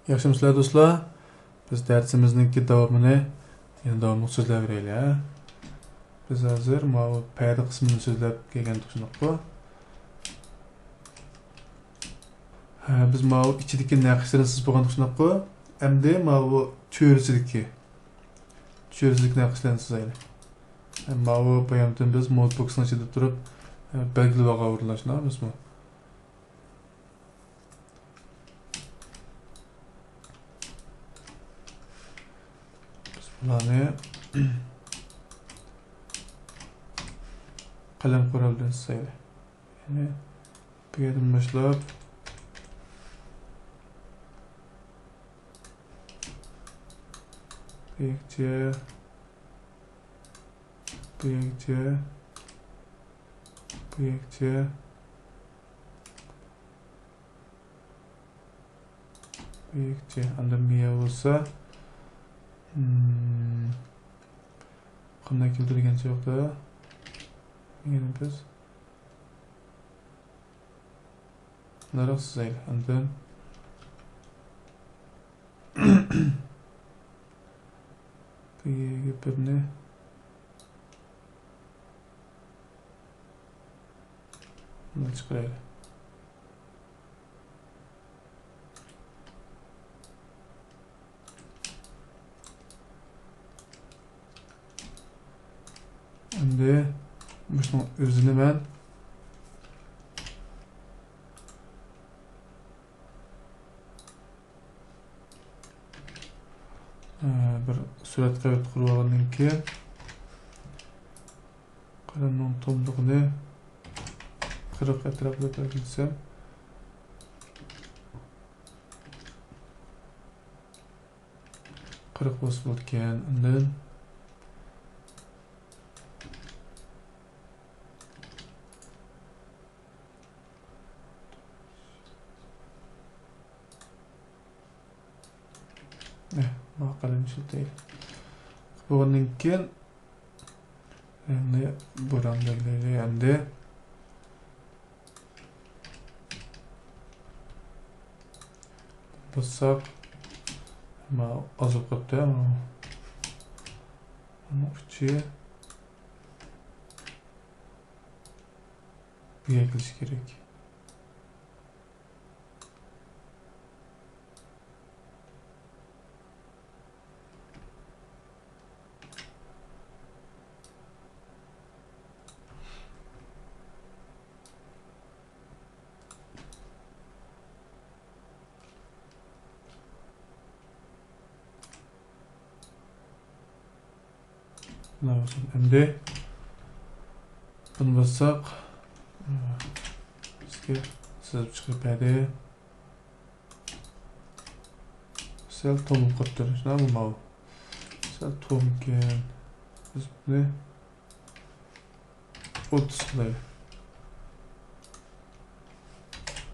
Yaxshimisilar do'stlar? Biz darsimizningki davomini yana davomli so'zlab beraylik. Biz hozir mana payda qismini so'zlab kelgan tushunibmi? Biz mana ichidagi naqshlarni siz bo'lgan tushunibmi? Endi mana bu cho'risidagi naqshlarni sizaylik. Mana bu payamdan biz notebookning ichida turib belgilab o'rlashamiz. Bularni qalam quroldan sizaylik. Ya'ni bu yerdan boshlab büyükçe anda miya bo'lsa qanday keltirgancha yo'qda yana biz nariq sizaylik andan bu yerga birni bundan chiqaraylik. Endi buni o'zini men bir surat qilib qurib olgandan keyin qalamning tomlig'ini 40 atrofida belgilasam qirq bosib o'tgan. Undan qalam shiltaydi. Bundan keyin endi bo'ramdagilarni endi bossak mana ozib qolibdi. Mana uchi bu yerga kelishi kerak. Endi buni bossak bizga sizib chiqadi. Sel to'lib qolibdi. Shunaqami bu? Sel to'lgan. Biz buni 30 qilaylik.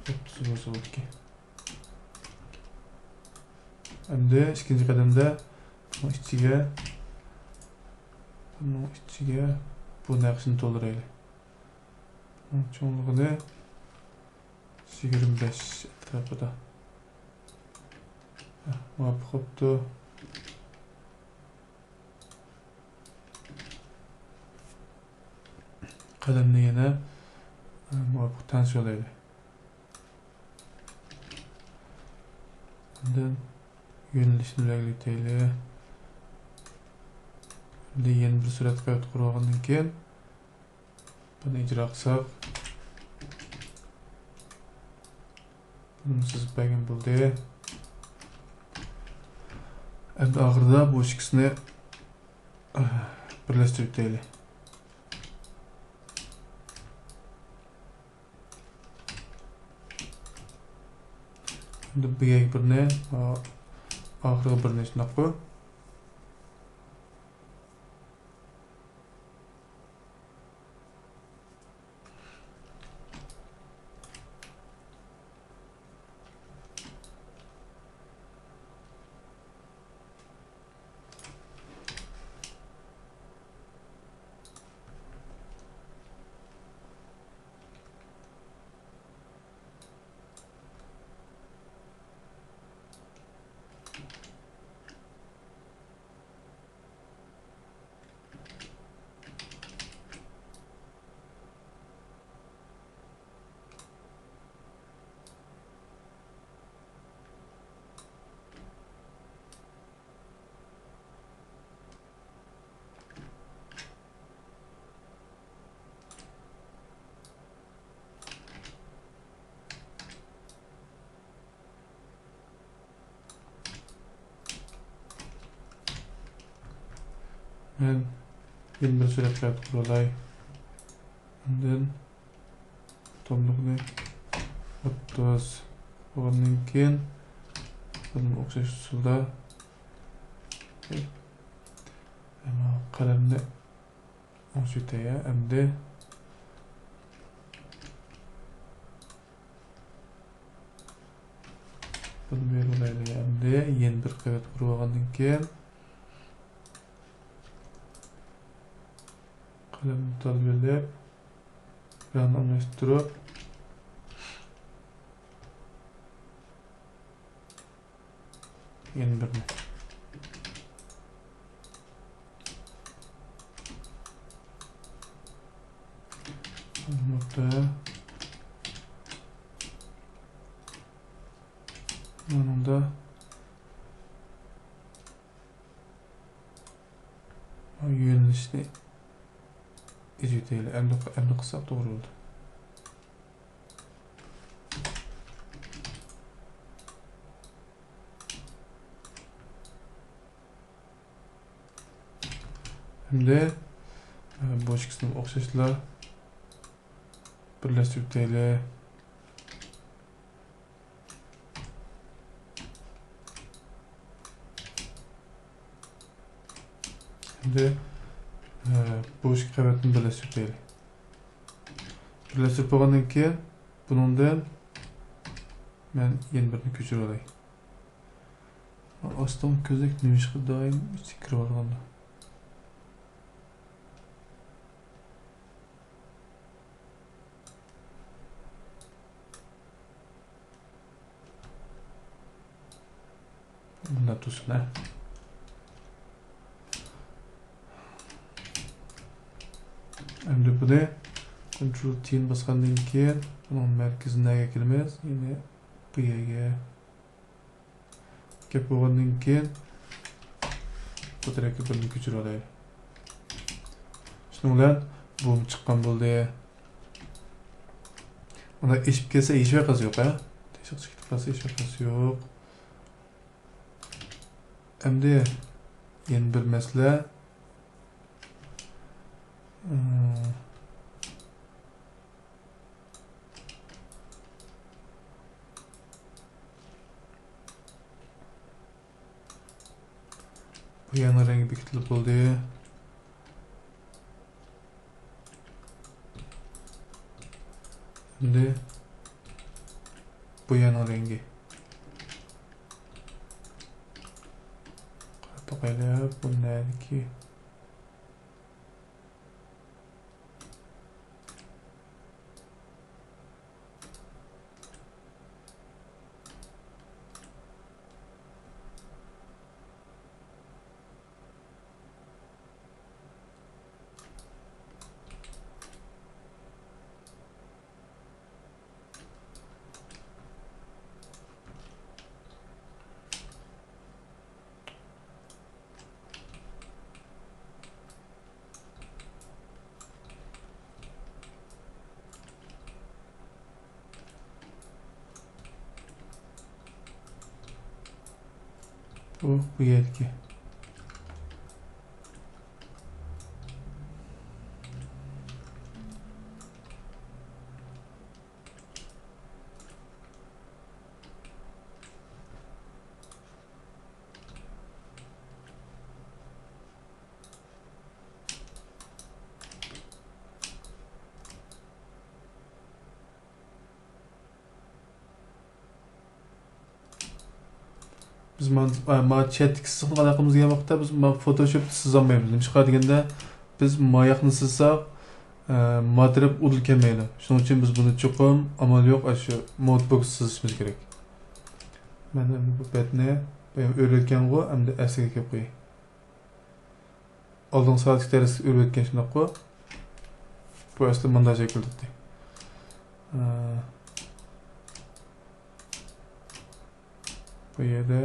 30 bo'lsa o'tki. Endi ikkinchi qadamda bu ichiga bu naqshni to'ldiraylik. Cho'nlig'ini 25 atrofida. Muvaffaq bo'libdi. Qalamni yana muvaffaq tanishlaylik. Undan yo'nalishni belgilaylik. Endi yana bir surat qilib qurib olgandan keyin buni ijro qilsak buni sizib bergan bo'ldi. Endi oxirida bu ikkisini birlashtirib deylik. Endi bu yerga birni oxirgi birni shunaq qo'y. Men yeni bir suratlar kurulay. Ondan tomluqni 30 bo'lgandan keyin bunga o'xshash usulda qalamni o'chirtaya endi bunu belirlaydi. Endi yeni bir qavat qurib olgandan keyin qalamni tozalab randomlashtirib yeni bir nokta yanında yönelişini icra endi qilsak to'g'ri bo'ldi. Endi bu ikkisini o'xshashlar birlashtirib tayyorlaylik. Endi bu ikki qavatni birlashtirib tayyorlaylik. Birlashtirib bo'lgandan keyin bundan men yana birini ko'chirib olay. Oston ko'zak nimishqa doim ichga kirib olganda. Bunda tursin. Endi buni Ctrl T bosgandan keyin buning markaziga kelamiz. Yine bu yerga kelib bo'lgandan keyin bu tarafga birini ko'chirib olaylik. Shuning bilan bu chiqqan bo'ldi. Uni eshib kelsa hech vaqasi yo'q, ha? Teshik chiqib qolsa hech vaqasi yo'q. Endi yeni bir masala bu yana rengi bekitilib bo'ldi. Endi bu yana rengi to'qaylab bundanki bu yerki. Biz ma chat qismini qanaqamiz gelmoqda biz Photoshop sizolmaymiz. Nima deganda biz moyoqni sizsak material udil kelmaydi. Shuning uchun biz buni cho'qim amal yo'q, shu modbox sizishimiz kerak. Mana bu betni o'rgatgan-ku, endi asliga kelib qo'yay. Oldin soatlik darsda o'rgatgan shunaqa. Bu asli montaj qildi. Bu yerda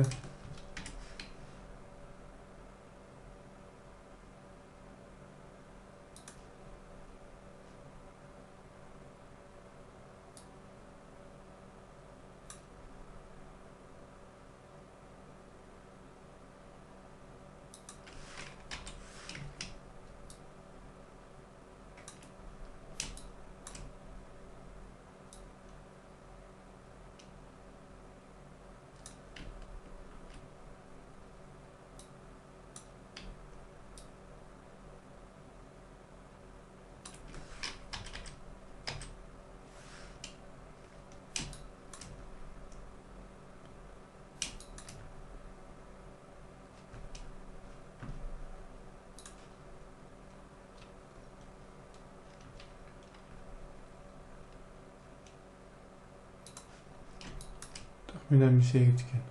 Önemli bir şey geçken.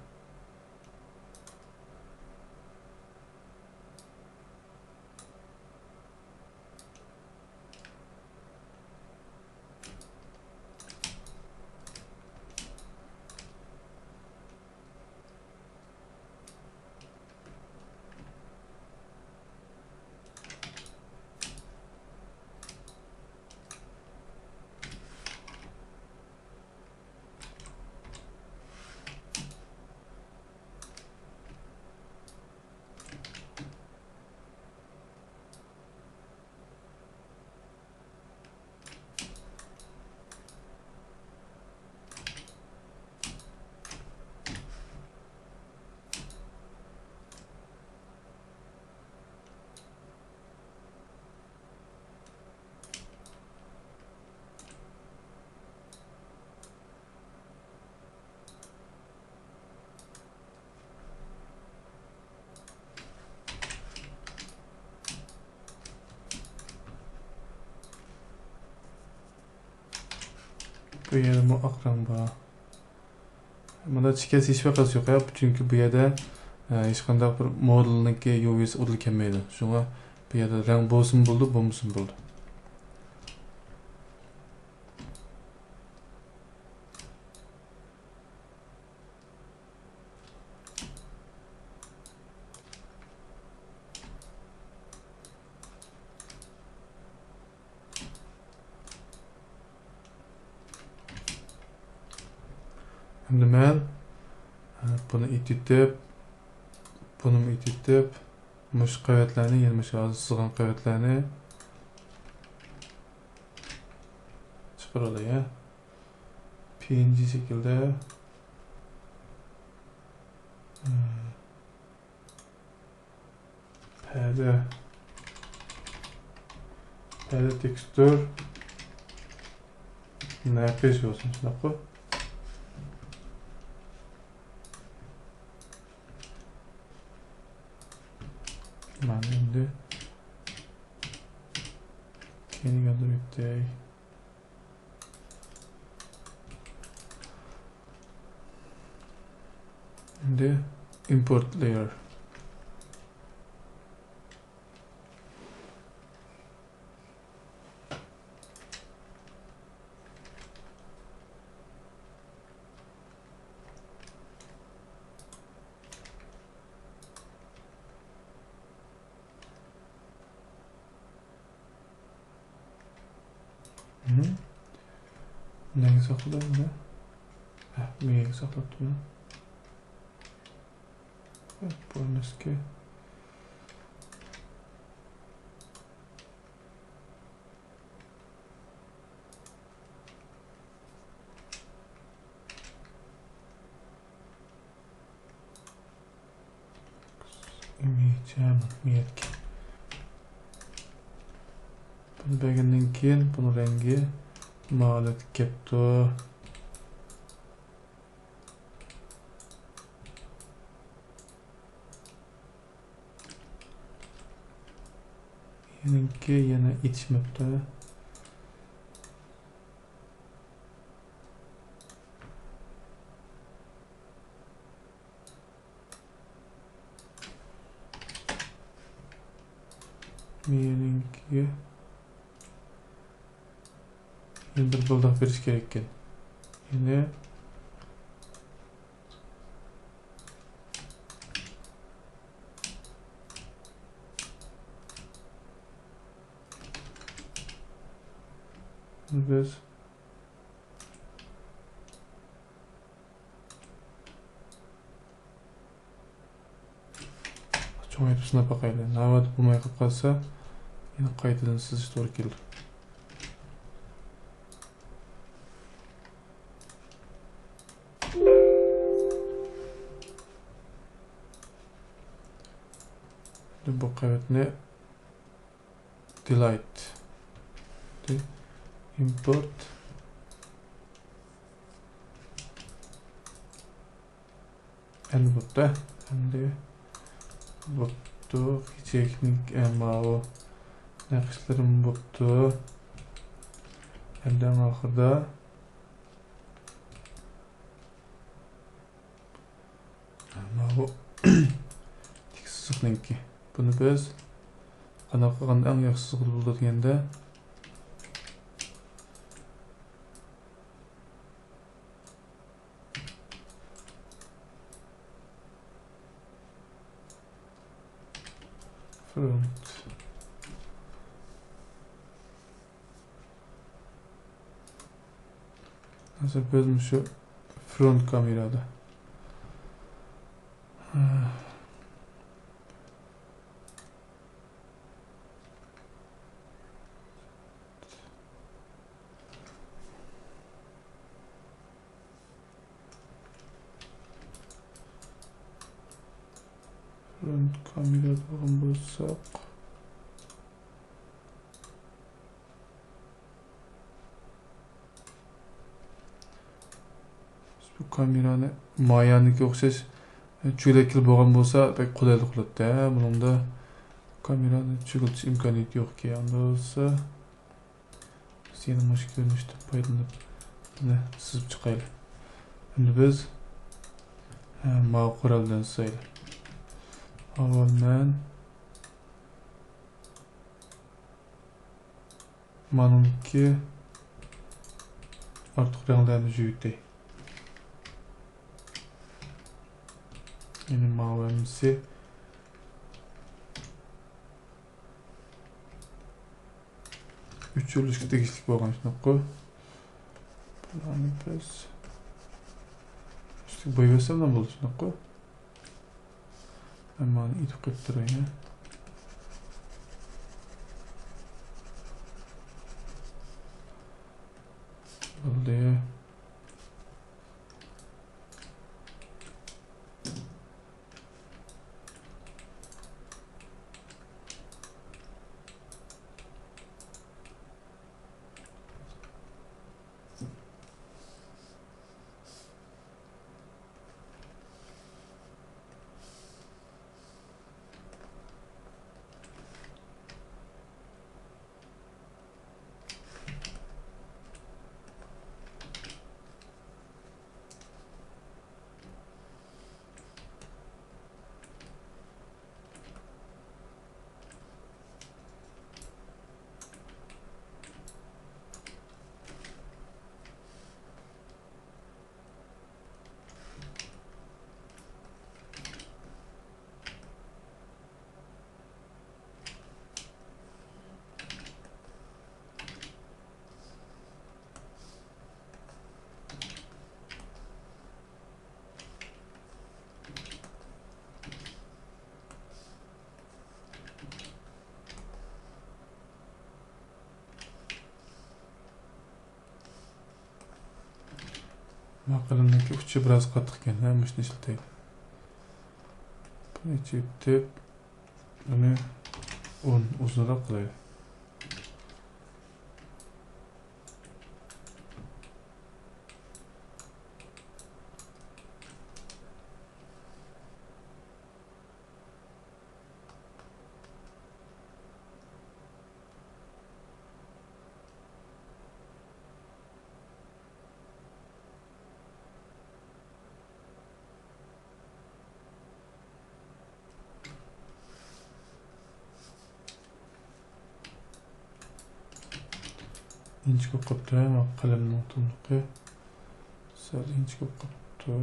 Bu yerda bu akran bor. Bunda chekasi hech vaqasi yo'q, çünkü bu yerda hech qanday bir modelniki UV'si urilib kelmaydi. Shunga bu yerda rang bo'lsin bo'ldi, bo'lmasin bo'ldi. Endi men buni ititib, buni ititib, mush qavatlarni, yana shu sızg'an qavatlarni chiqarib olay. PNG şekilde perde tekstür ne yapıyorsun şunaqı? Ben şimdi kendi gönderip şimdi import layer neyi sakladım ne? Neyi sakladım? Polski. Image. Bunu belirlediğinden keyin bunun rengi mavi ketdi. Yanınki yana içmepti. Meningki yana bir buldaq berish kerak ekan. Yana biz cho'ngaytib sinab boqaylik. Navbat bo'lmay qolib qolsa, yana qaytadan sizish to'g'ri keldi. Bu qavatni delete import endi burada endi buttu teknik o naqshlarim buttu endi oxirida boshlanki. Buni biz qanaqa qilganda eng yaxshisi qilib bo'ladi deganda front hozir biz shu front kamerada front kamerada bo'lgan bo'lsak bu kamerani mayaniki o'xshash cho'lakil bo'lgan bo'lsa pek qulaylik qiladi-da. Buningda kamerani cho'kiltish imkoniyati yo'q-ki. Unda bo'lsa seni mush ko'rinishda foydalanib buni sizib chiqaylik. Endi biz ma quraldan saylar. Avvaldan manimki ortiq ranglarni yuvitay. Yine mavamisi üç yo'lishga tegishli bo'lgan shunaqa. Bularni biz ustiga bo'yasam ham bo'ladi shunaqa. Mana itib qo'yib turaymi? Bo'ldi. Maqalimdagi uchi biroz qattiq ekan, mushni ishlataylik. Buni chekib, buni uzunroq qilaylik. İnç ko'p qopti, qalamning tunnuqi sal inch ko'p qopti.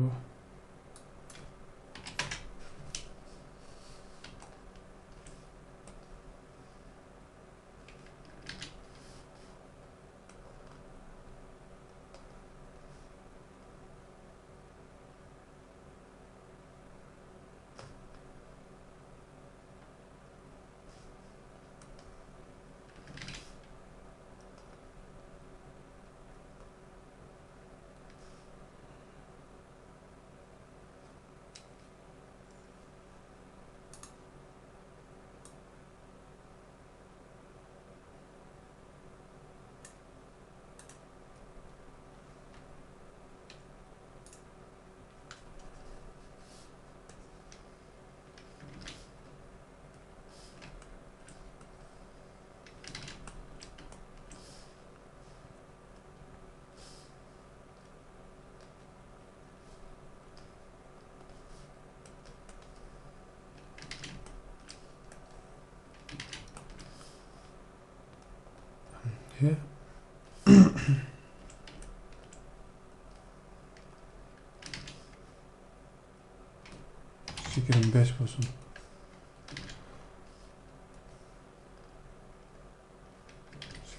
%25 olsun.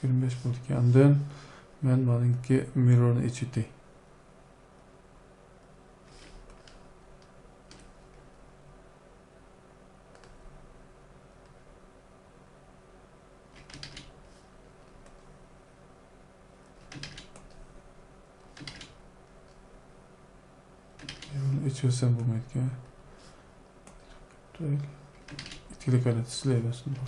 %25 bulduk yandan. Ben benimki mirror'unu içitey. İçiyorsan bu metke. İtkili kalet sileylesin oldu.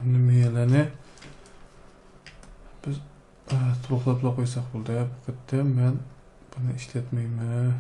Nimelerni biz to'xtatib qo'ysak bo'ldi. Bu yerda men buni ishlatmayman.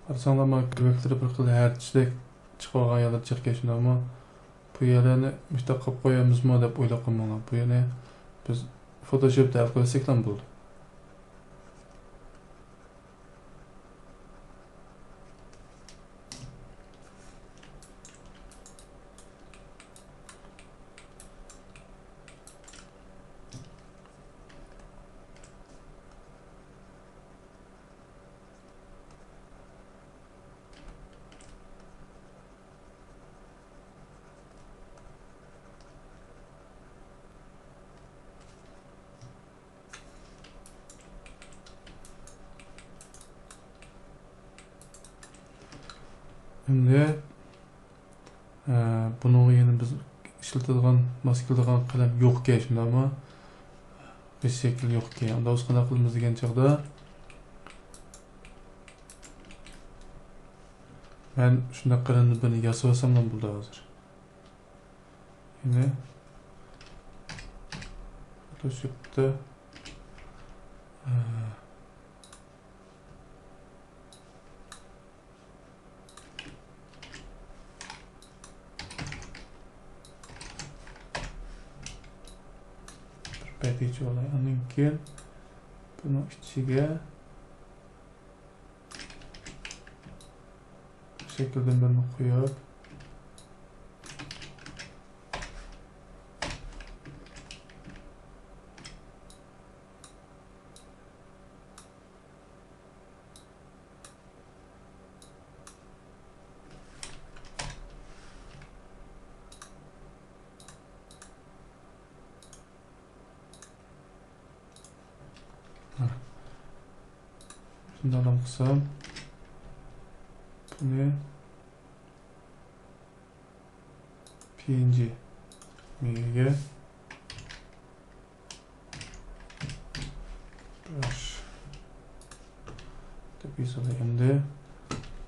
Qarasanglar, mana vektori bir xil harchlik chiqib olgan yerlar chiqib ketishdi, ammo bu yerlarni müshtaq qilib qo'yamizmi deb o'ylab qolmanglar. Bu yerni biz Photoshopda hal qilsak ham bo'ldi. Endi bunun yana biz ishlatadigan, maskiladigan qalam yo'q ekan, shundaymi? Bir şekil yo'q ekan. Unda o'z qanday qilamiz degan chaqda men shunday qalamni buni yasab olsam ham bo'ldi hozir. Endi Photoshopda Badiiy olay. Ondan keyin buni ichiga şekilde birini qo'yib shundan ham qilsam buni PNG mega brush deb yoziladi. Endi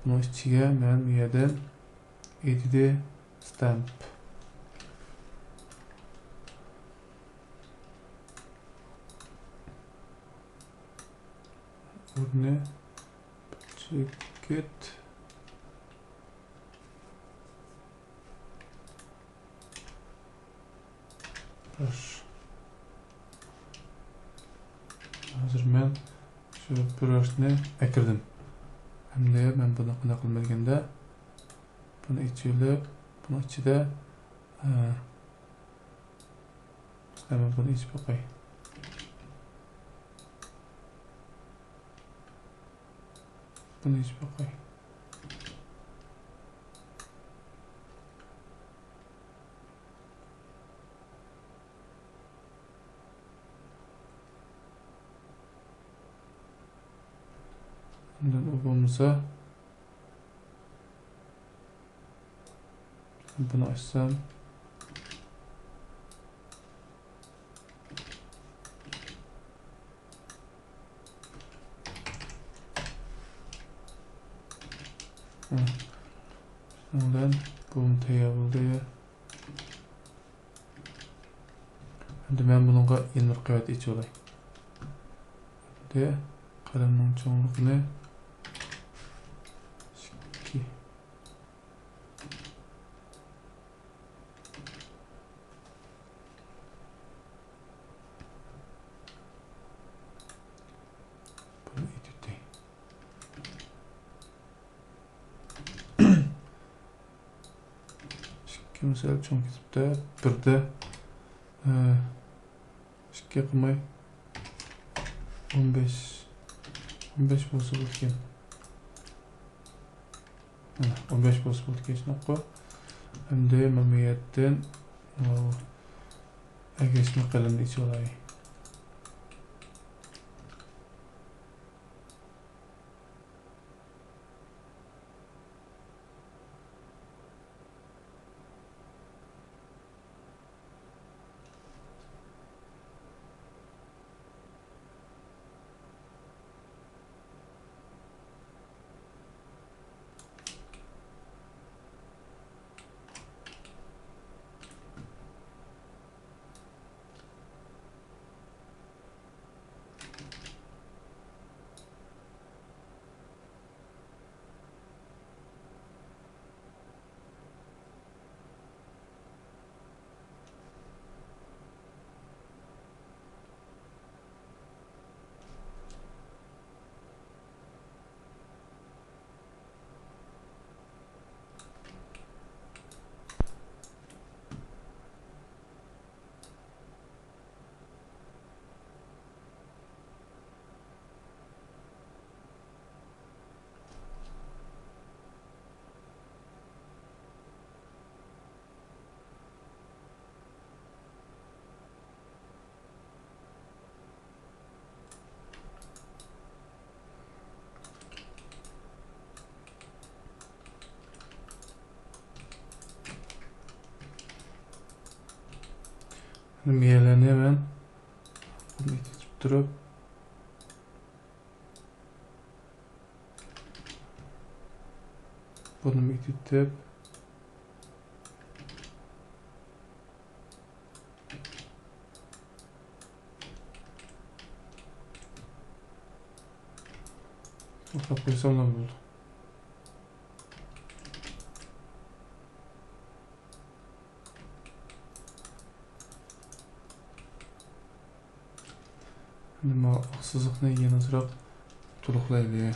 buni ichiga men bu yerdan edit stamp o'rni cheket brush. Hozir men shu brushni akirdim. Endi men buni qanday qilmaganda buni ichilib, buni ichida men buni ichib qo'y. Buni ichib qo'y. Bundan u bo'lmasa buni açsam bundan bu tayyor bo'ldi. Endi men bunga yana bir qavat ichib olay. De qalamning cho'nligini Mesela çok kitapta birde ikki qilmay 15 bo'lsa bo'lgan. 15 bo'lsa bo'lgan shunaqa. Endi mamiyatdan agashma qalamni ichib olay. Meyelerini hemen bunu itip durup bunu itip to'xtab qo'ysam ham bo'ldi. Nima oqsizlikni yanasroq to'liqlaydi.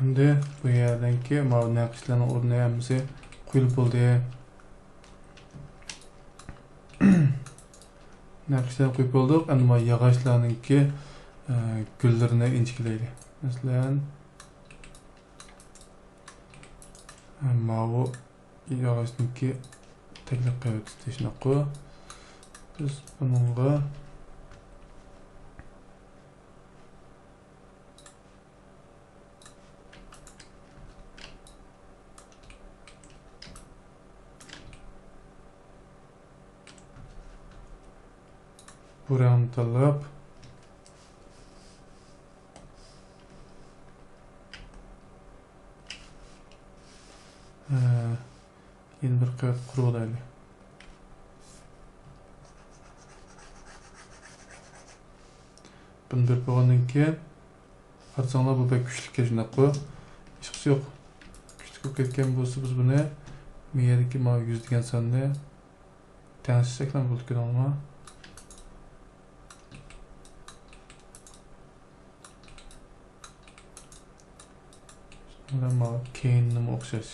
Şimdi bu yerdenki mavi nakışlarını ornayamızı koyup oldu. Nakışlarını koyup olduk. Ama yağışlarınki güllerine inçkileydi. Mesela mavi yağışınki teklif qilib istashni biz bununla buraya tanlab yeni bir qavat qurib bunu bir bo'lgandan keyin qarasanglar bu bek kuchli kelishni hech qisi yo'q. Kuchli bo'lib ketgan bo'lsa biz buni miyadagi ma 100 degan sonni tanishsak ham bo'ldi ko'rolma. Buna keyin nima o'xshash.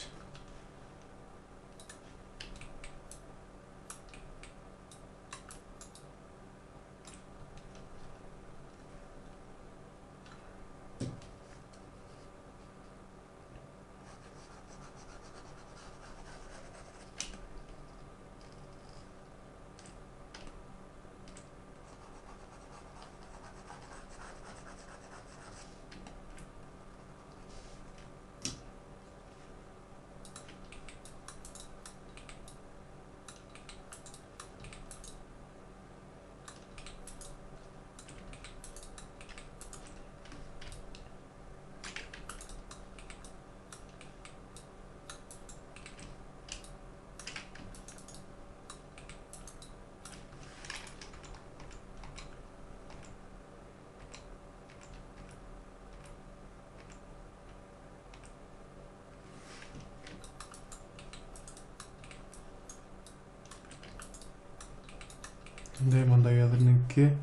Bunda yerlerinki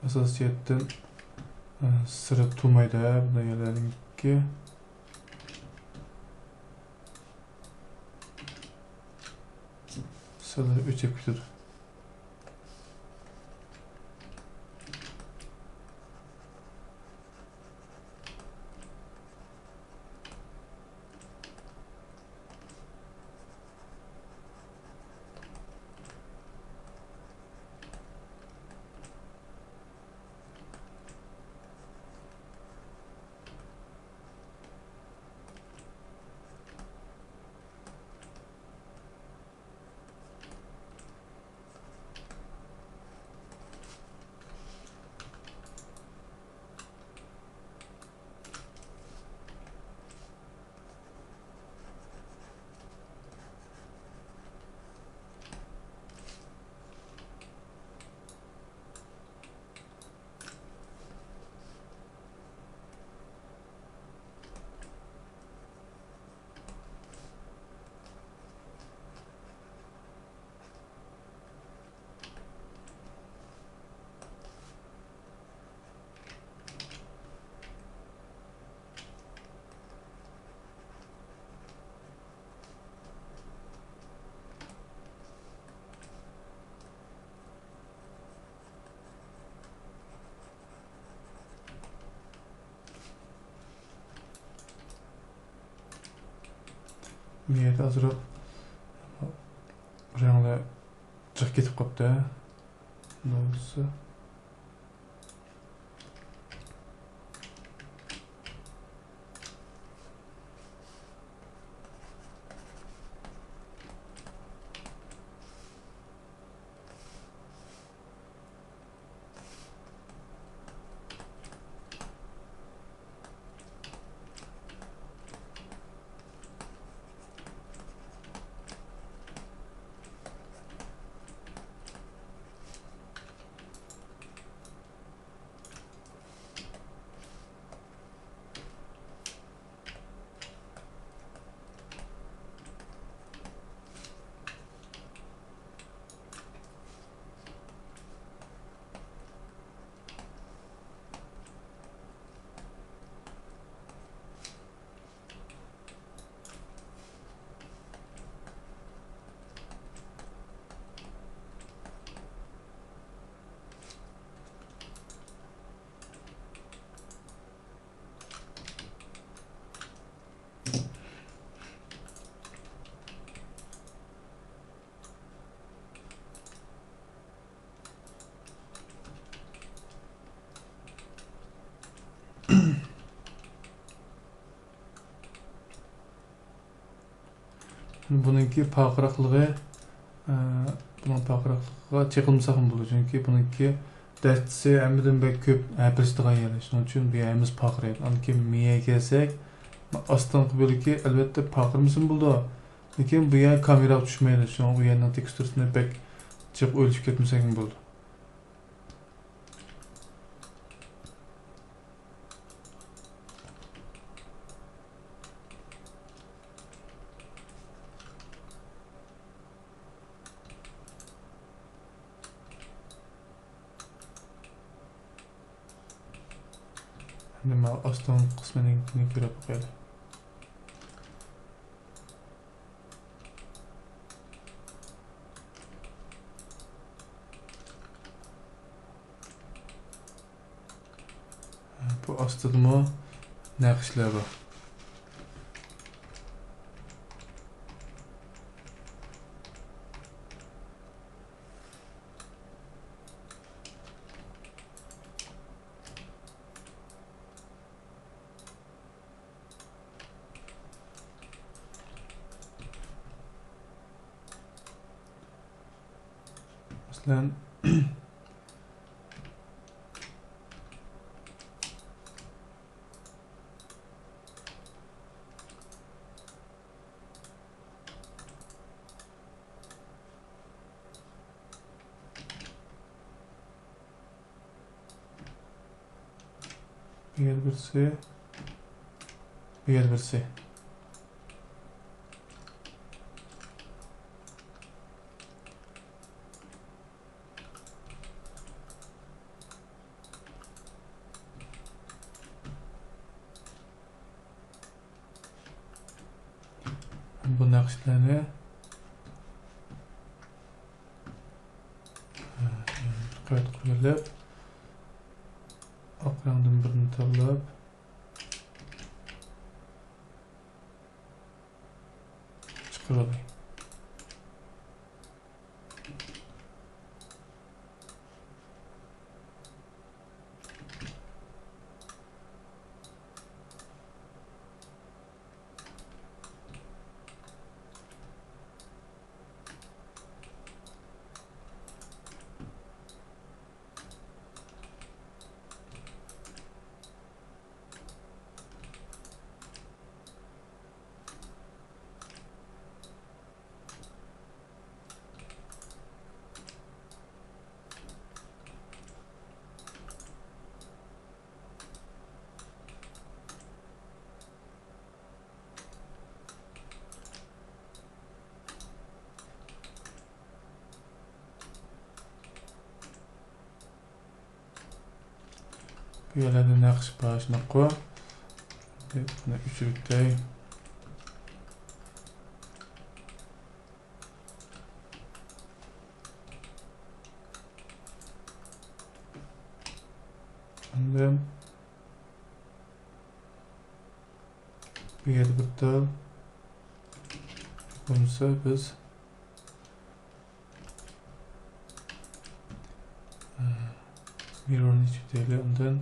asosiyetten sıra tutmaydı. Bunda yerlerinki sıra 3'e kütür. Niyet azroq ranglar chiqib ketib qopti. Bo'lsa Bununki paqıraqlığı bunun paqıraqlığa çekilmesaq bo'ladi. Chunki bununki dastisi hammadan bek ko'p apirishdigan yeri. Shuning uchun bu yerimiz paqiraydi. Anki miya kelsak, ostonqi bo'liki albatta paqirmisin bo'ldi. Lekin bu yer kamera tushmaydi. Shuning bu yerning teksturasini bek chiq o'lchib ketmasak bo'ldi. Nima oston qismini ko'rib qo'yadi. Bu ostidami naqshlar bor. Masalan, bir birisi, bir birisi. Bu naqshlarni qayt qo'yilib, oq rangdan birini tanlab, chiqaradi. Bu yerlarda naqsh başına qo'y. Buni uchirtay. Ondan bu yerda bitta bo'lsa biz mirrorni ichidagi undan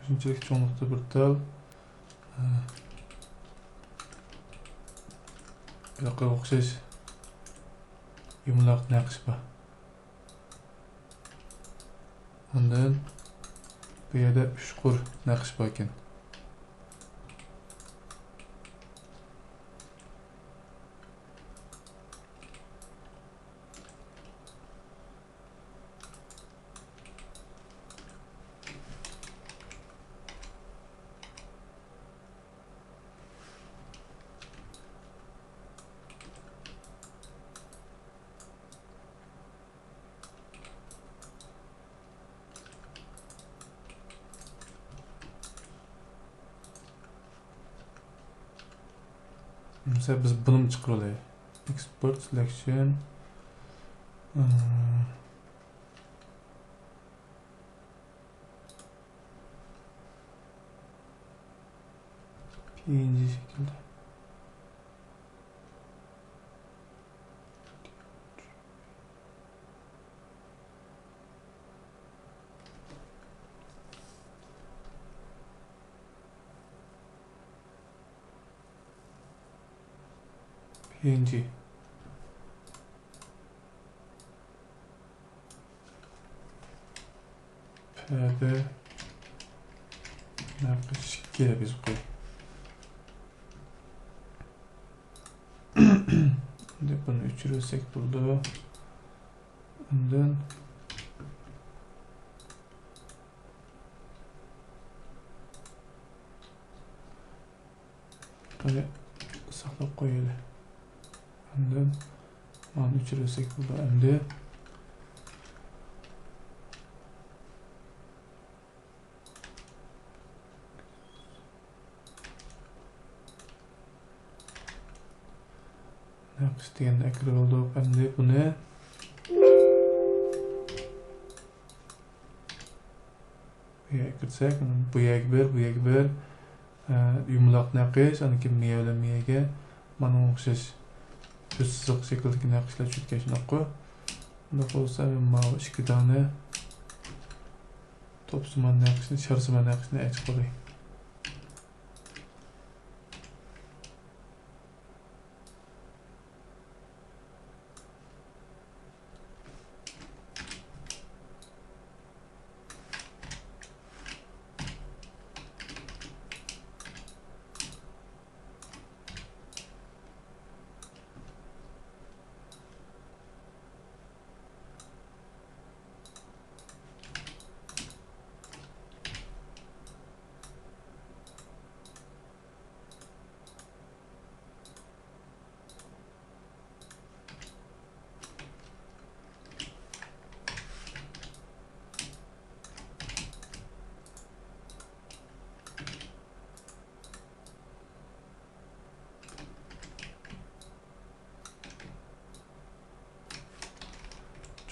shunchalik cho'nliqda bir tal buyoqqa o'xshash yumaloq naqsh bor. Undan bu yerda uchqur naqsh bor ekan. Mesela biz bunu mu çıkaralım? Export selection. PNG şekilde. Yenci. Perde. Nakış kere biz koy. Şimdi bunu üçürürsek buldu. Ondan böyle saklap koyalım. Ondan onu üçürürsek buldu. Endi nakış degan ekran oldu. Endi bunu kirsak, bu yak bir yumaloq naqish, aniki miya bilan miyaga mana o'xshash ko'z siziq shakldagi naqshlar tushgan shunaqa. Bunda bo'lsa men mana ikki dona to'psimon naqshni, sharsimon naqshni aytib qo'yay.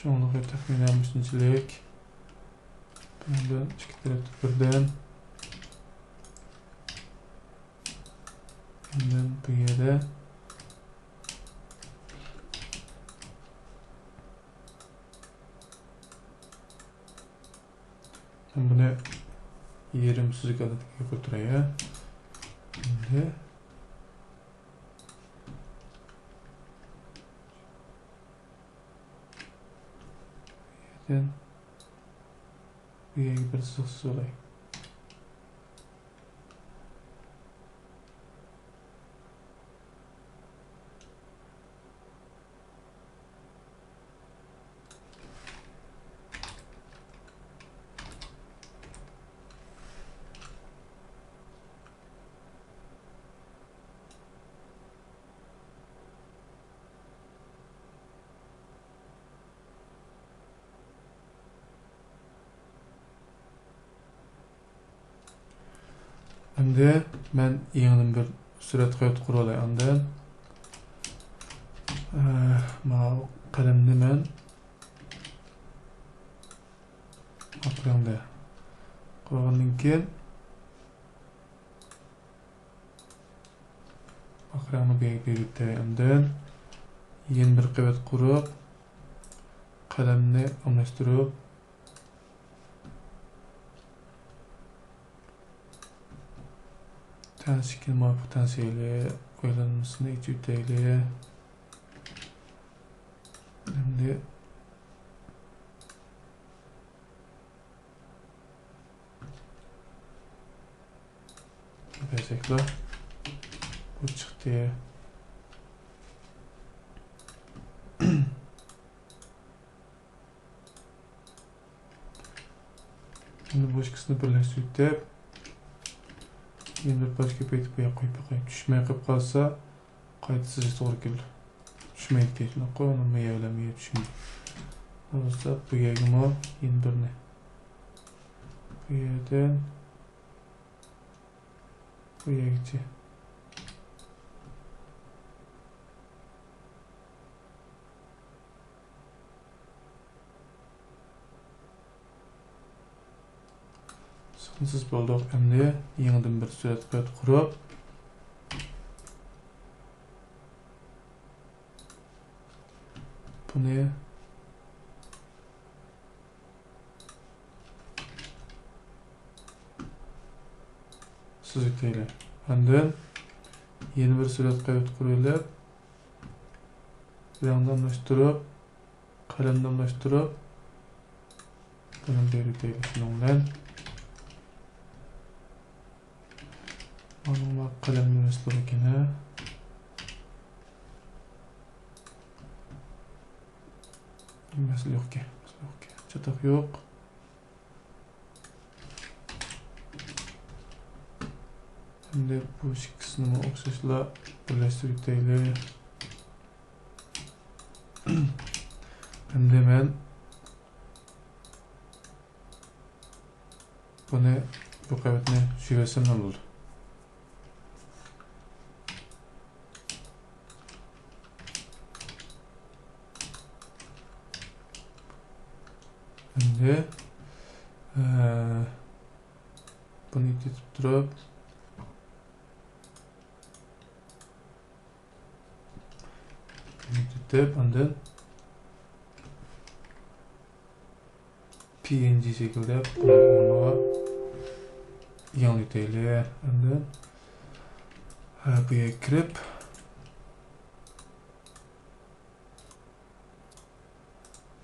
Çoğunlukla taxminan üçüncülük. Bunda iki tarafta birden. Ondan bu yere ben bunu yerim süzük adıdaki götüreye. Şimdi yerden bu yere bir sığsız olayım. Endi men yeni bir surat qo'yib qurolay. Ondan mana qalamni men ekranda qo'ygandan keyin ekranni belgilab, ondan yeni bir qavat qurib qalamni almashtirib şekil potansiyeli oynanmasını içüteyle şimdi bezekler bu çıktı. Şimdi bu ikisini birleştirip endi boshqa paytib qo'yib tushmay qolib qolsa qayta sizga to'g'ri keldi. Tushmaydi deyishni qo'yini miya bilan miya tushmaydi. Bo'lsa bu yerga endi birni bu yerdan bu yergacha siz bo'ldi. Endi yangidan bir surat qurib buni sizga tayinlayman. Endi yeni bir surat qurib ranglamlaştırıp, kalemlamlaştırıp, bunu belirtelim şununla. Onunla kalemlemeslerine. Mesele yok ki. Çatak yok. Şimdi bu ikisini okşaşla birleştirip deyli. Hem de ben bunu bu kavetini şivesem ne oldu? Şimdi bunu itip durup itip ondan PNG şekilde bunu yanıtıyla ondan buraya kirip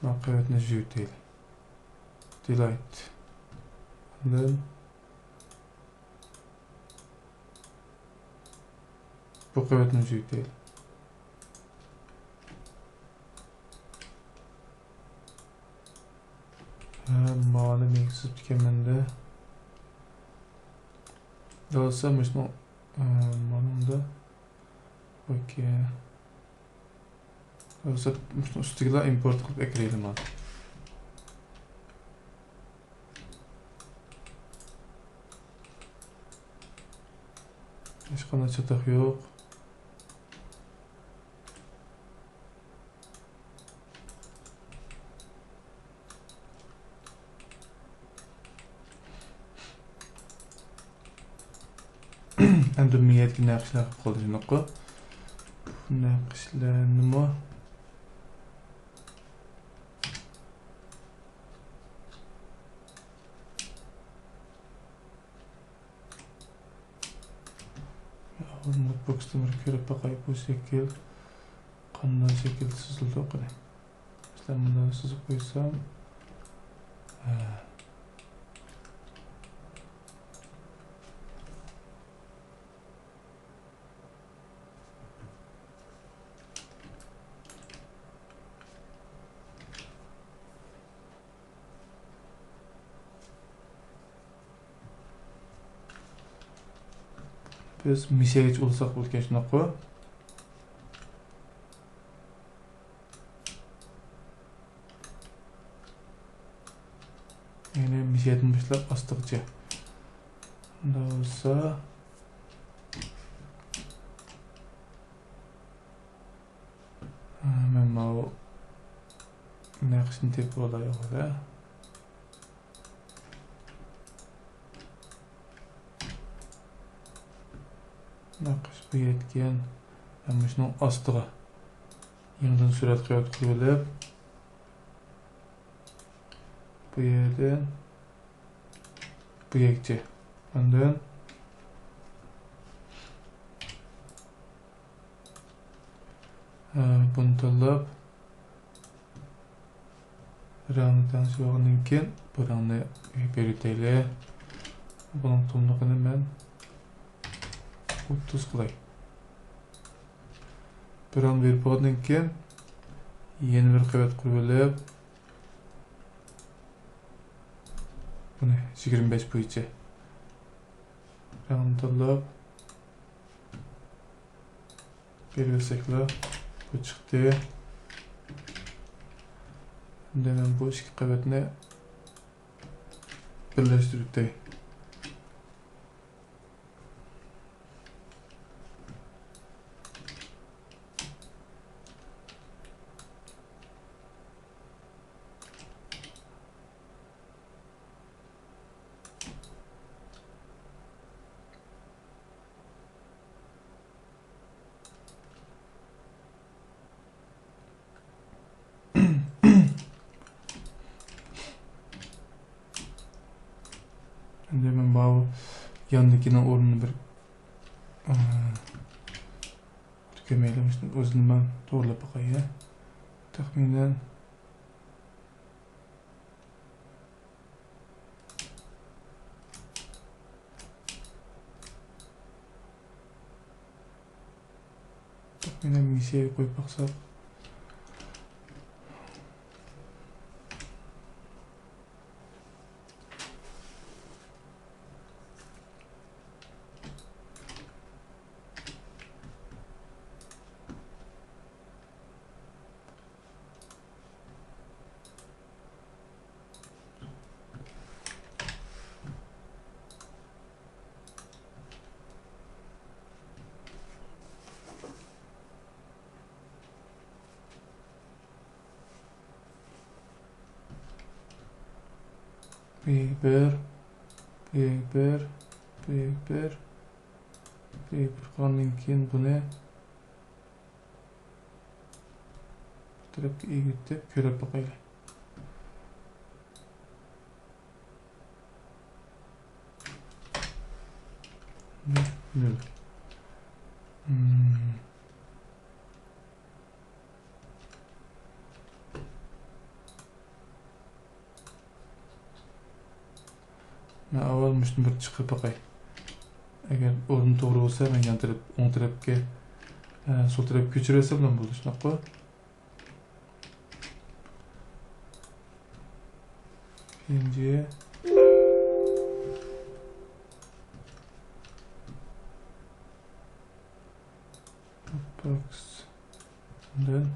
makavetini jüyteyle delete ondan bu kavetini jüyteyle mağala meksiz tükemende dalsamış no manında okey dalsa üstüne import kılıp ekleyelim abi. Hiç kana çatak yok. عندهم ميات كنا قشنا قول نقو ناقشلا نمو النوت تمر كيرا بقى يبو شكل قلنا شكل سزلدو قري اسلام سزو كويسام biz misyeç olsak bu keşne koy. Yani misyetin başlar astıkça. Da olsa ben o nakşin tip olay oldu. Nakış bu yetken ama şunun astığı yandan sürat kıyat koyulup bu yerden bu yekçe ondan bunu talab rangdan soğanın ken bu rangını belirteyle bunun tonluğunu ben 30 qilay. Bir an verib olgandan keyin yeni bir qavat qurib olib buni 25 bo'yicha rang tanlab belgilasaklar bu chiqdi. Endi men bu ikki qavatni birlashtiribdi. Endi men bu yandakini o'rnini bir tükemeyelim. Özünü ben doğrulap bakayım. Tahminen bir şey koyup baksak. Büyük bir kandan keyin buni tarafga egitib ko'rib boqaylik. Nol. Ben avval müştüm bir çıkıp bakay. Eğer orun doğru olsa ben yan taraf, on tarafga sol tarafga ko'chirsa bilan bo'ldi, shunaqa. Endi box dan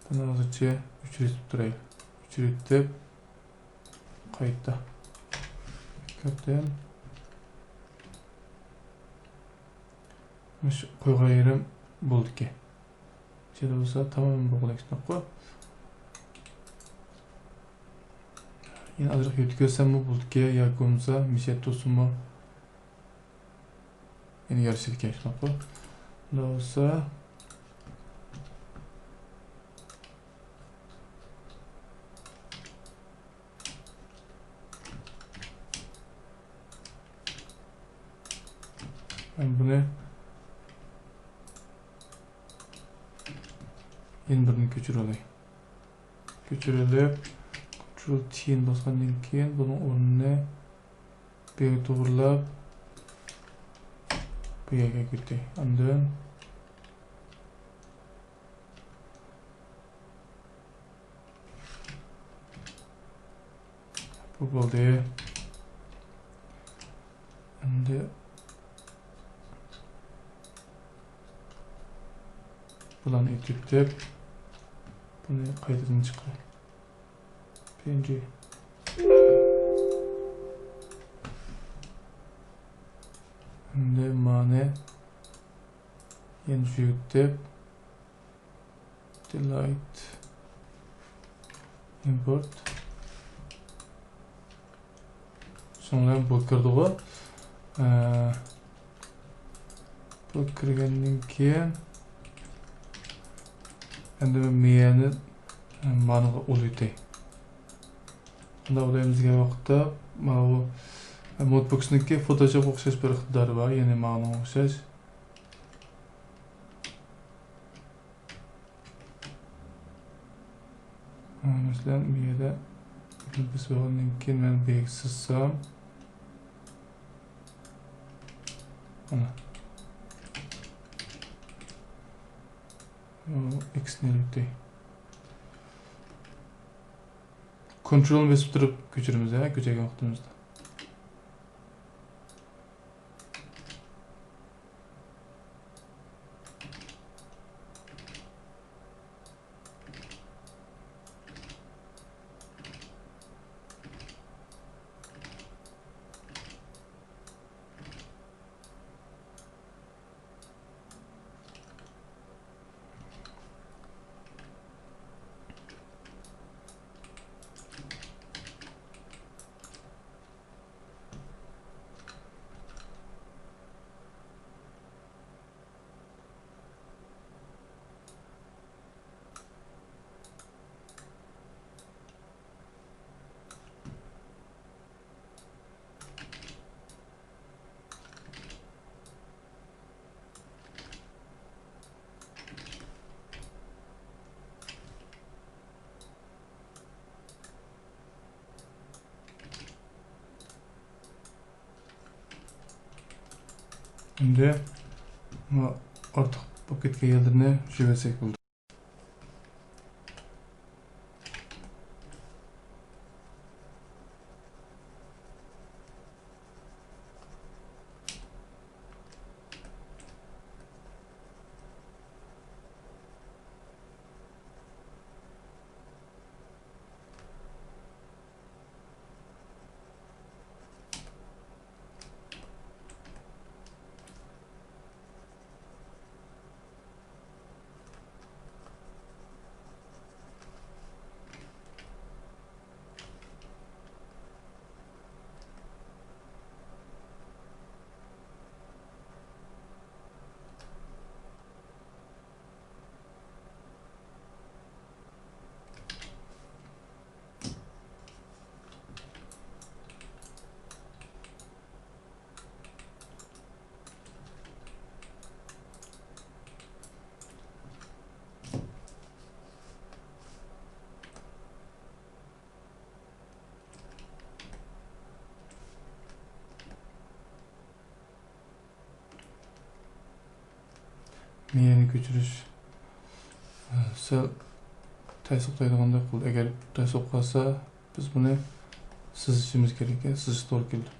buni hozircha o'chirib turaylik. O'chirib qayta. Kötüm. Şu koyga yerim buldu ki. Şöyle olsa tamamen bağlayık nokta. Yine azıcık yütközsem mi buldu ki ya gomza mişet olsun mu? Yine yarışır ki nokta. Ne olsa ben bunu yeni birini köçürüyorum. Köçürülüp Ctrl T'ni basgandan keyin bunun o'rnini bir to'g'rilab bu yerga ko'tay. Undan bu bo'ldi. Endi bularni etkilab buni qaytadan chiqar. PNG endi mane yana yüklep delete import sonra bu kirdiği bu kirgandan keyin endi miyani managa uluytay. Bunda ulayimizga vaqtda bu Modbox'niki Photoshop o'xshash bir iqtidori bor, ya'ni ma'no o'xshash. Masalan, bu yerda biz bo'lgandan keyin men bu yerga sızsam, mana X neydi? Kontrolni bosib turib ko'chiramiz, ko'chagan vaqtimizda. Endi ortiq bo'lib ketgan yerlarni yuvasak bo'ldi. Miyani ko'chirish sal tez to'xtaydigandek qildi. Agar tez qolsa, biz buni sizishimiz kerak. Sizish to'g'ri keldi.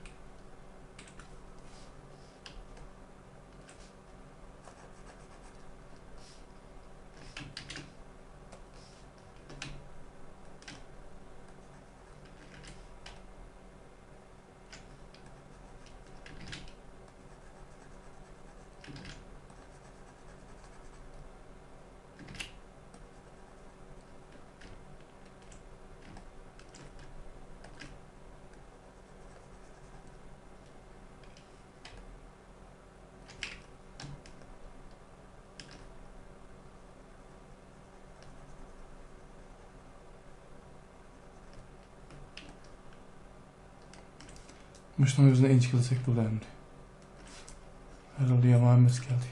Muştan özüne inçikilsek buradayım. Herhalde yamağımız geldi.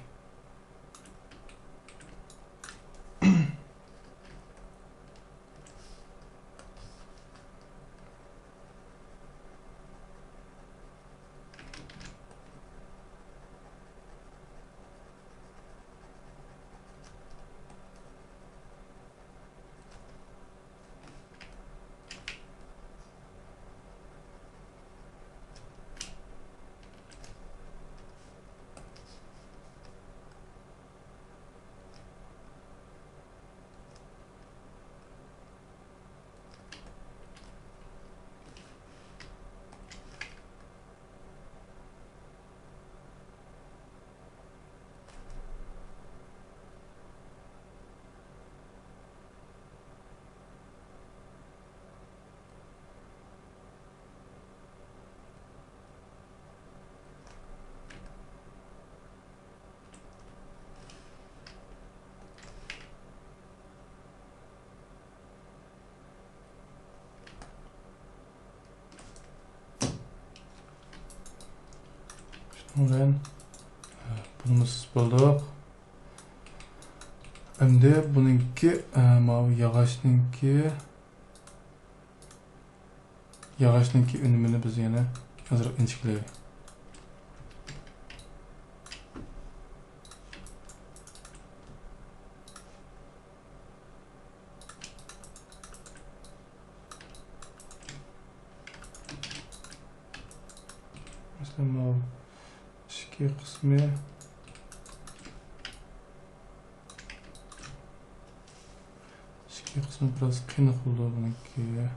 Ben bunumuz bulduk. Endi bununki mavi yağaçnınki ünümünü biz yine azıcık inçikleyelim. Mesela mavi iki kısmı biraz kıynak oldu bununki.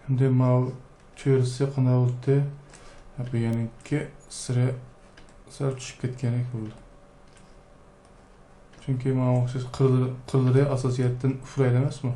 Endi mavi cho'risi qanday bo'ldi? Bu yaniki sira sal tushib ketgandek bo'ldi. Çünki manga oxşaş qırlary asasiýetden ufraýdy emasmy?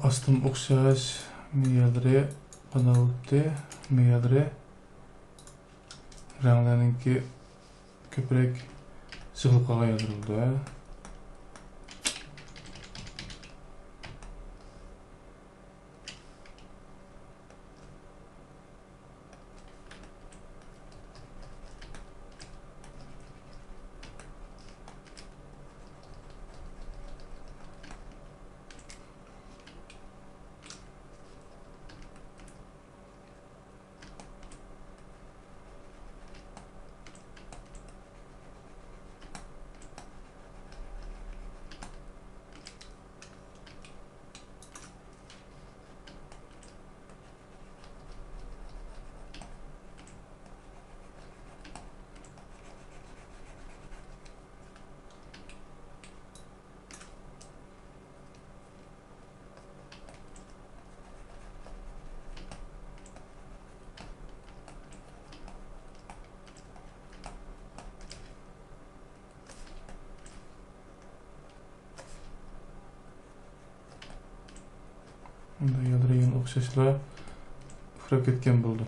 Astım okşaş miyadre panalıptı miyadre ranglarınki köprek sıkılıklığa yadırıldı. Unda yaliragan o'xshashlar uxlab ketgan bo'ldi.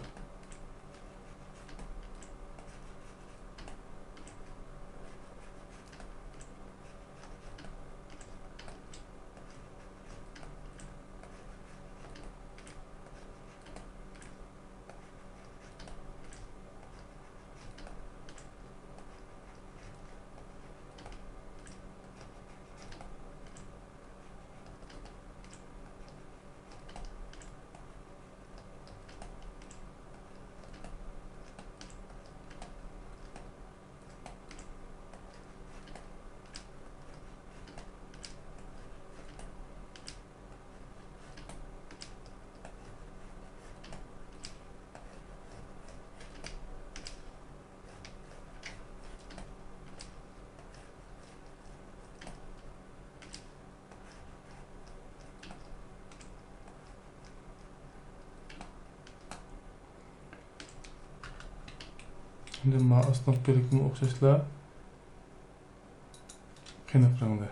Şimdi aslan gerekli o'xshashlar qiynoq rangda.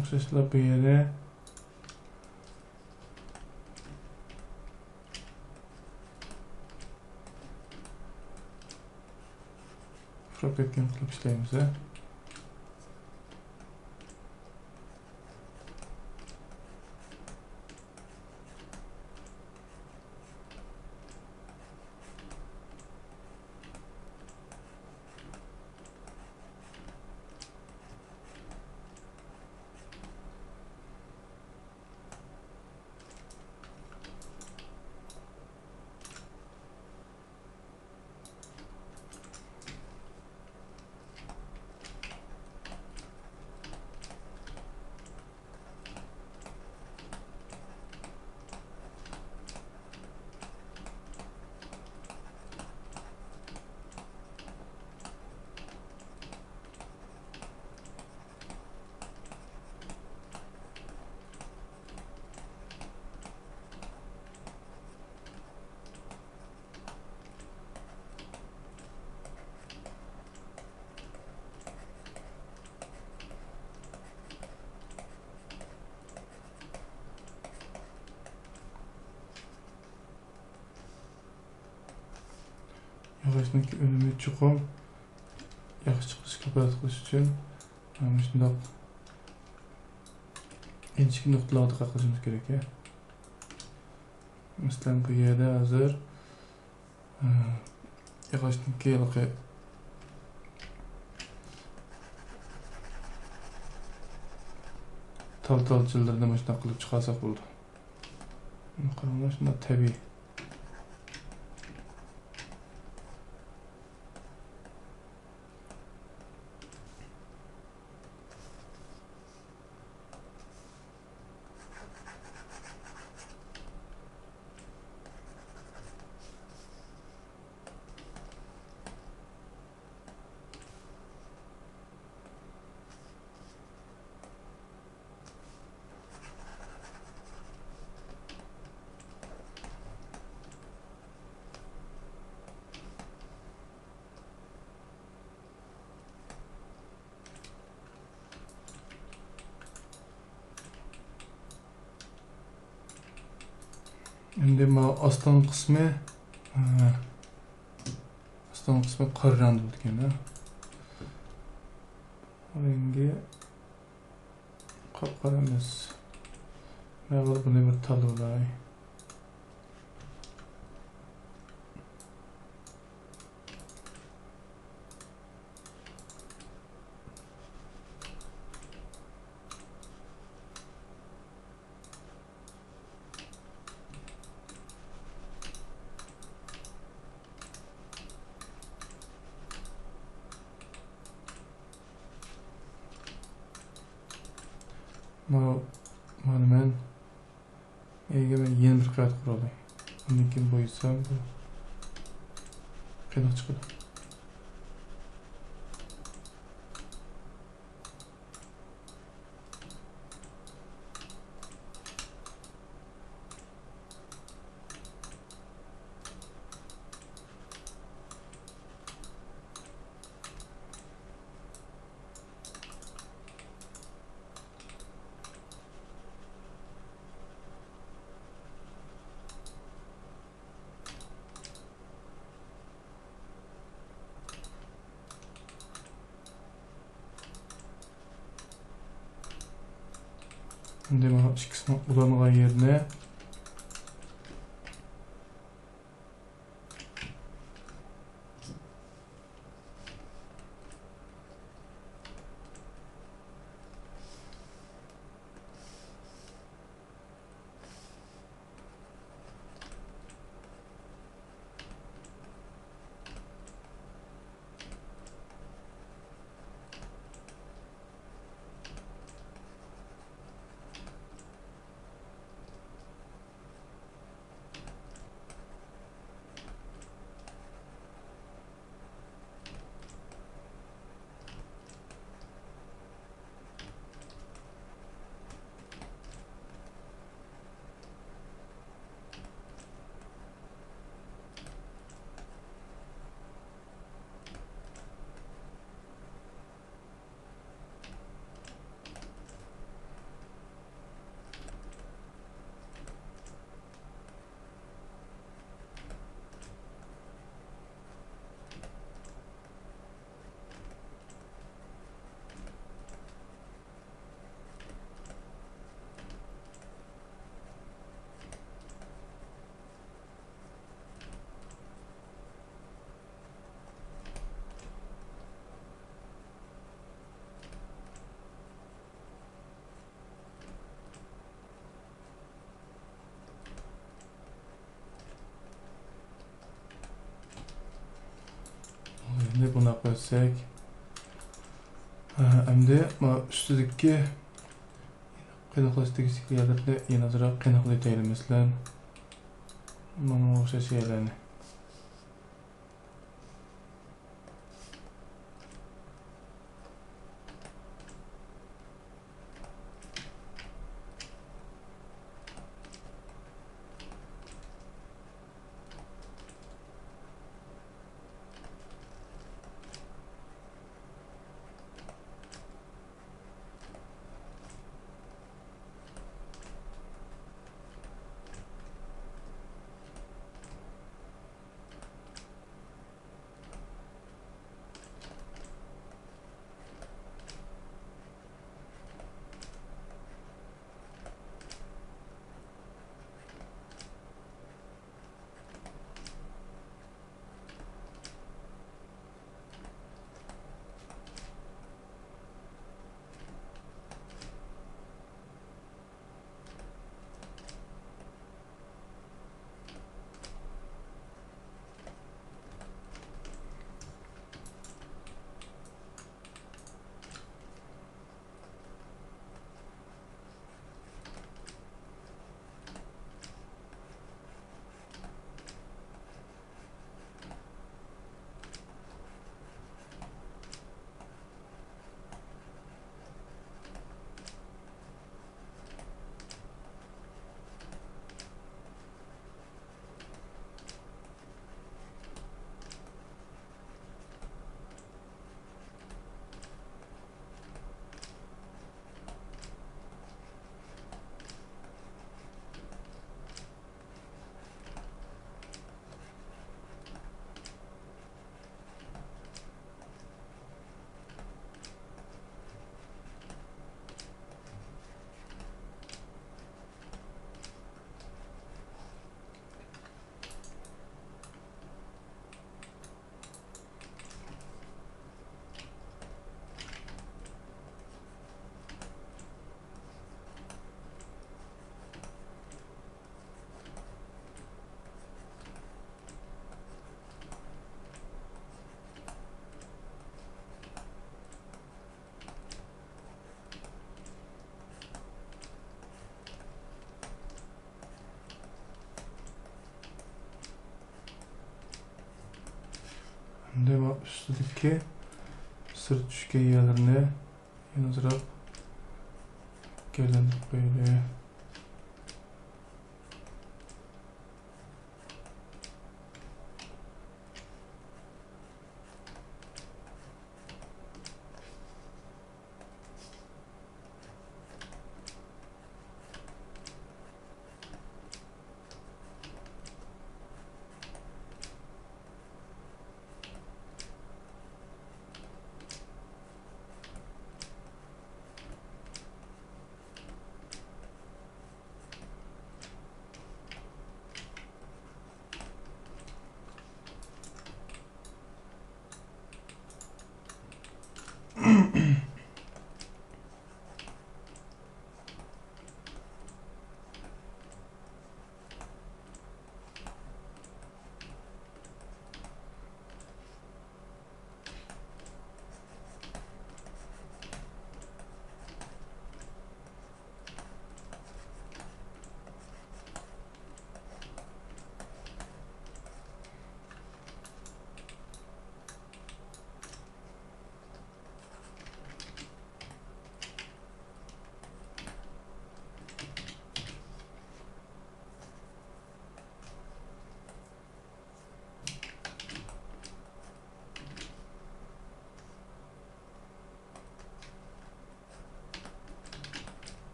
O'xshashlar bu yerda uxlab ketgan qilib ishlaymiz. Yog'ochning unumi chuqur, yaxshi chiqish kapolat qilish uchun mana shundoq inchik nuqtalarni qilishimiz kerak. Masalan, bu yerda hozir yog'ochning keliqi tal jildirni mana shunday qilib chiqarsak bo'ldi. Qaranglar, shunday tabiiy. Endi aston qismi qora rangda bo'lgan-da. Rengi qop-qora emas. Mana buni bir tanlay. Mana men Men yeni bir kağıt kuralım. Bunu kim boyasam bu qiynoq chiqadi. Endi mana ikkisini ulangan yerine endi buna koysak, endi ma üstüdeki qiynoqlashdagi yerlarni yana azroq qiynoqlaytaylik. Masalan, mana o'sha şeylarni. üstündeki sırt düşken yerlerini yanızarak gevlendirip böyle.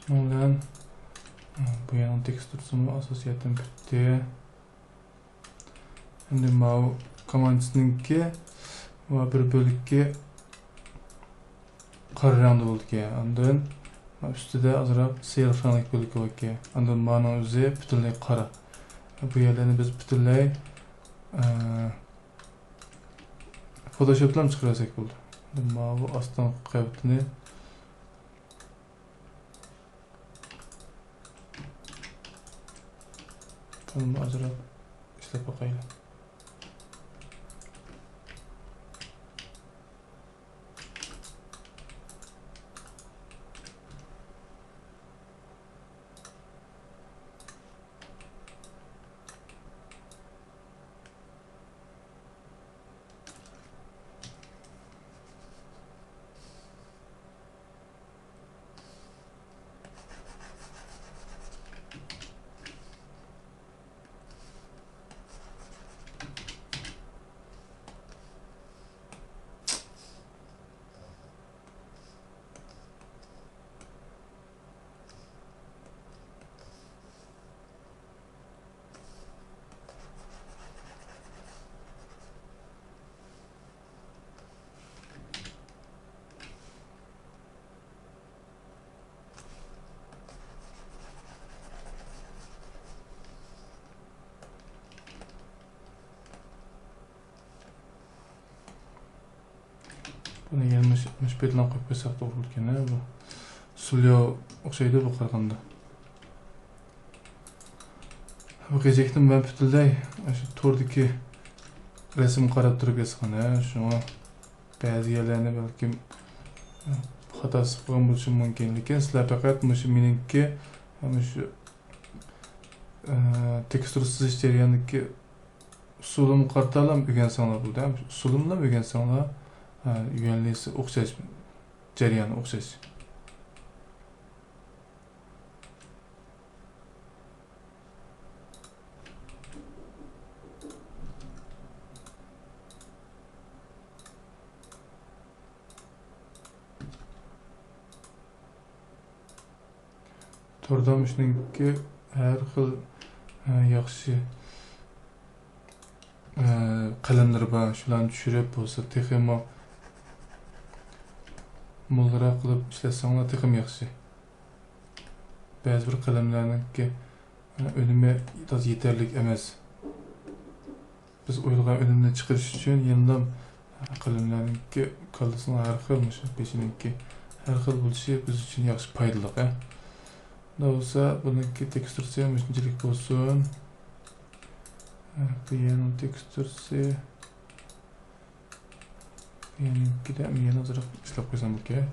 Şunun bilen bu yanın tekstursunu asosiyatim bitti. Endi bu komandasininki va bir bölükke qora rangda bo'ldi ki. Ondan ustida azroq siyriq rangli bölük bor ki. Ondan mana o'zi butunlay qora. Bu yerlarni biz butunlay Photoshop'dan chiqarsak bo'ldi. Mana bu ostdan qavatini bunu azroq ishlab boqaylik. Buni gelmiş betlan qo'yib qo'ysak to'g'ri ekan bu. Sulyo o'xshaydi bu qaraganda. Bu g'ejekdan ben butunlay shu to'rdagi rasm qarab turib yozgan. Shunga ba'zi yerlarni balkim xatosi qilgan bo'lishi mumkin, lekin sizlar faqat shu meningki shu tekstur sizish jarayonidagi usulimni qartalam o'rgansanglar bo'ldi. Usulimni o'rgansanglar Üyenlisi o'xshash jarayoni o'xshash. To'rdam shuningki har xil yaxshi qalamlar bor. Shularni tushirib bo'lsa texmo mo'lroq qilib ishlasanglar texim yaxshi. Ba'zi bir qalamlarniki önüme yeterli emas. Biz o'ylagan önümni chiqarish uchun yana qalamlarniki kallasini har xilmish, peshininki har xil bo'lishi biz uchun yaxshi foydali. Ne olsa bununki tekstürsiyam shunchalik bo'lsin. Bu yana tekstürsi benimki de yana azroq ishlab qo'ysam kerak.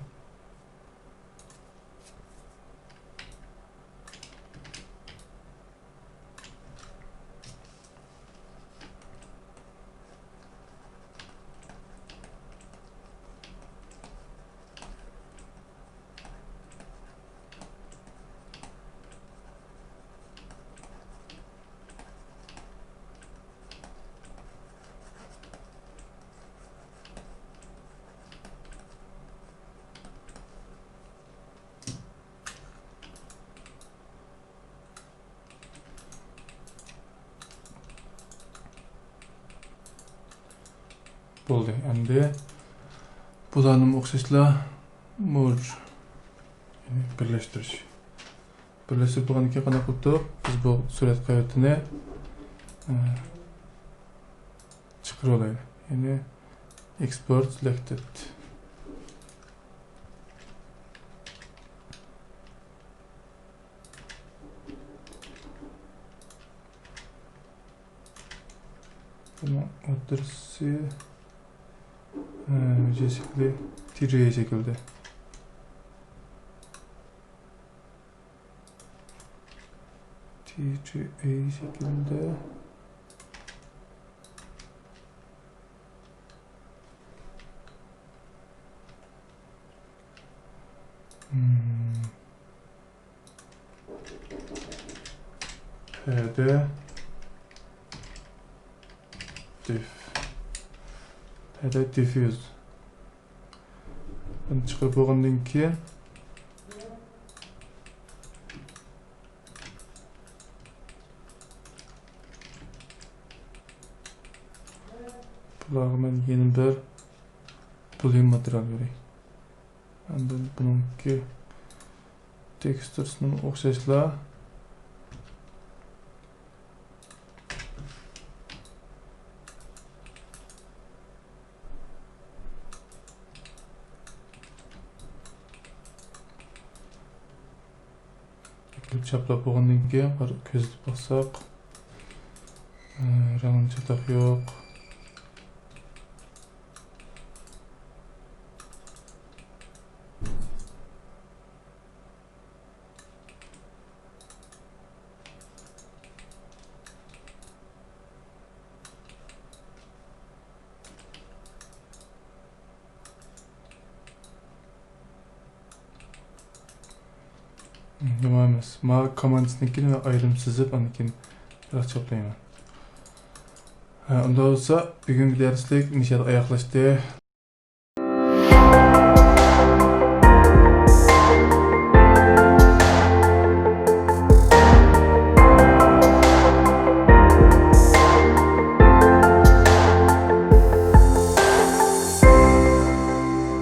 Bo'ldi. Endi bularni o'xshashlar merge birlashtirish. Birlashtirib bo'lgandan keyin qanday qilib biz bu surat qavatini chiqarib olaylik. Ya'ni export selected. Buni adresi şekilde şekilde şekilde P'de diffuse. Ben çıkıp oğandan keyin Bularga men yeni bir bulayım material vereyim. Endi bununki tekstursini o'xshashlar. Chaplab bo'lgandan keyin ko'zitib baksak, rang chatoq yo'q. Deməmiz, ma komandinikini və ayrım sizib, anikin biraz çaplayman. Onda olsa, bugünkü derslik nişad ayaqlaşdı.